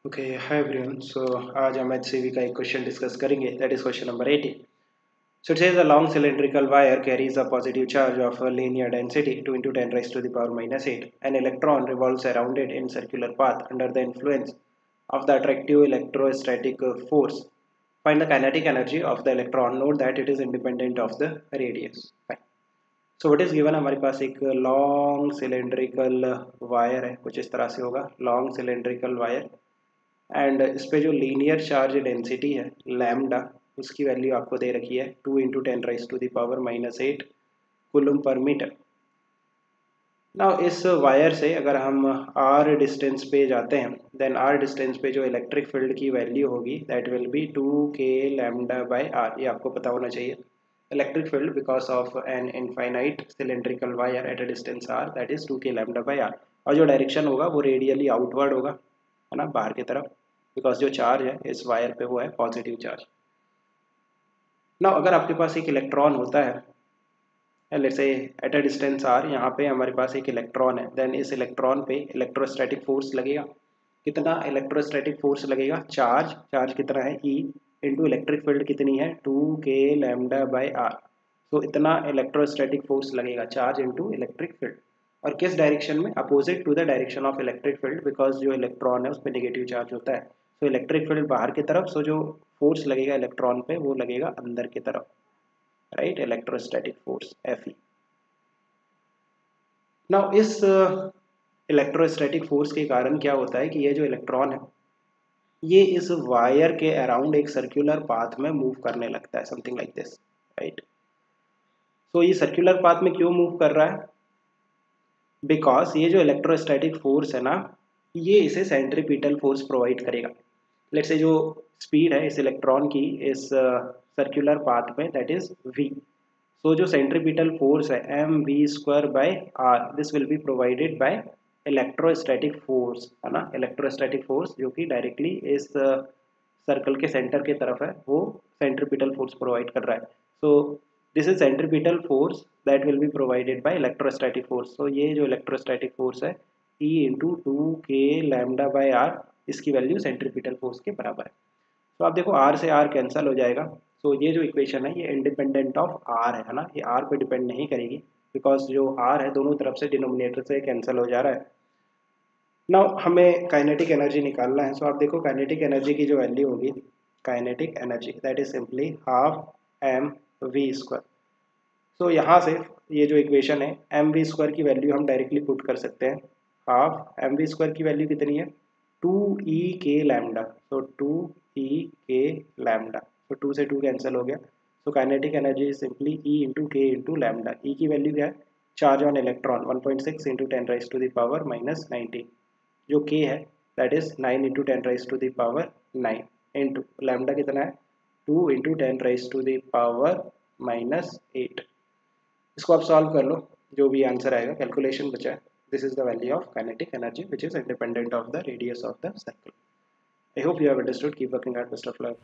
Okay hi everyone. सो आज हम HCV का एक क्वेश्चन डिस्कस करेंगे, that is question number 18. So it says a long cylindrical wire carries a positive charge of a linear density 2 into 10 raised to the power minus 8. An electron revolves around it in circular path under the influence of the attractive electrostatic force. Find the kinetic energy of the electron. Note that it is independent of the radius. Fine. So what is given, हमारे पास एक long cylindrical wire है, कुछ इस तरह से होगा long cylindrical wire, and इस पे जो लीनियर चार्ज डेंसिटी है लैम्डा, उसकी वैल्यू आपको दे रखी है 2 into 10 raise to the power minus 8 coulomb पर मीटर. नाउ इस वायर से अगर हम आर डिस्टेंस पे जाते हैं, देन आर डिस्टेंस पे जो इलेक्ट्रिक फील्ड की वैल्यू होगी that will be 2k lambda by R. ये आपको पता होना चाहिए. Electric field because of an infinite cylindrical wire at a distance R that is 2k lambda by R. और जो डायरेक्शन होगा वो रेडियली आउटवर्ड होगा, है ना, बाहर की तरफ, बिकॉज जो चार्ज है इस वायर पे वो है पॉजिटिव चार्ज. ना अगर आपके पास एक इलेक्ट्रॉन होता है, let's say eight a distance are, यहाँ पे हमारे पास एक इलेक्ट्रॉन है, देन इस इलेक्ट्रॉन पे इलेक्ट्रोस्टैटिक फोर्स लगेगा. कितना इलेक्ट्रोस्टैटिक फोर्स लगेगा? चार्ज कितना है E इंटू इलेक्ट्रिक फील्ड कितनी है 2k लैम्डा बाय आर. तो इतना इलेक्ट्रोस्टैटिक फोर्स लगेगा, चार्ज इंटू इलेक्ट्रिक फील्ड. और किस डायरेक्शन में? Opposite to the direction of electric field, because जो इलेक्ट्रॉन है उस पर नेगेटिव चार्ज होता है. तो इलेक्ट्रिक फील्ड बाहर की तरफ, सो जो फोर्स लगेगा इलेक्ट्रॉन पे वो लगेगा अंदर की तरफ, right, electrostatic force Fe. Now इस इलेक्ट्रोस्टैटिक फोर्स के कारण क्या होता है कि ये जो इलेक्ट्रॉन है ये इस वायर के अराउंड एक सर्कुलर पाथ में मूव करने लगता है, समथिंग लाइक दिस, राइट. सो ये सर्कुलर पाथ में क्यों मूव कर रहा है? बिकॉज ये जो इलेक्ट्रोस्टैटिक फोर्स है ना, ये इसे सेंट्रीपिटल फोर्स प्रोवाइड करेगा. लेट्स से जो स्पीड है इस इलेक्ट्रॉन की इस सर्कुलर पाथ में दैट इज v. सो जो सेंट्रीपिटल फोर्स है mv² by r, this will be provided by electrostatic force, है ना, इलेक्ट्रोस्टैटिक फोर्स जो कि डायरेक्टली इस सर्कल के सेंटर की तरफ है, वो सेंट्रीपिटल फोर्स प्रोवाइड कर रहा है. So this is centripetal force that will be provided by electrostatic force. So ये जो इलेक्ट्रोस्टैटिक फोर्स है E into 2k lambda by R, इसकी वैल्यू सेंट्रीपिटल फोर्स के बराबर है. तो आप देखो R से R कैंसिल हो जाएगा. सो ये जो इक्वेशन है ये इंडिपेंडेंट ऑफ R है ना, ये R पे डिपेंड नहीं करेगी, बिकॉज जो R है दोनों तरफ से डिनोमिनेटर से कैंसिल हो जा रहा है. नाउ हमें काइनेटिक एनर्जी निकालना है. सो आप देखो काइनेटिक एनर्जी की जो वैल्यू होगी, kinetic energy that is simply half mv². सो यहाँ से ये जो इक्वेशन है mv² की वैल्यू हम डायरेक्टली पुट कर सकते हैं. हाफ mv² की वैल्यू कितनी है? 2ek lambda. सो 2ek लैम्डा, तो 2 से 2 कैंसिल हो गया. So kinetic energy simply E into K into lambda. E की वैल्यू क्या है? Charge on electron 1.6 into 10 raise to the power minus 19. जो K है that is 9 into 10 raise to the power 9 into lambda कितना है 2 into 10 raise to the power minus 8. इसको आप solve कर लो, जो भी आंसर आएगा कैलकुलेशन बचा है. This is the value of kinetic energy which is independent of the radius of the circle. I hope you have understood. Keep working hard. Best of luck.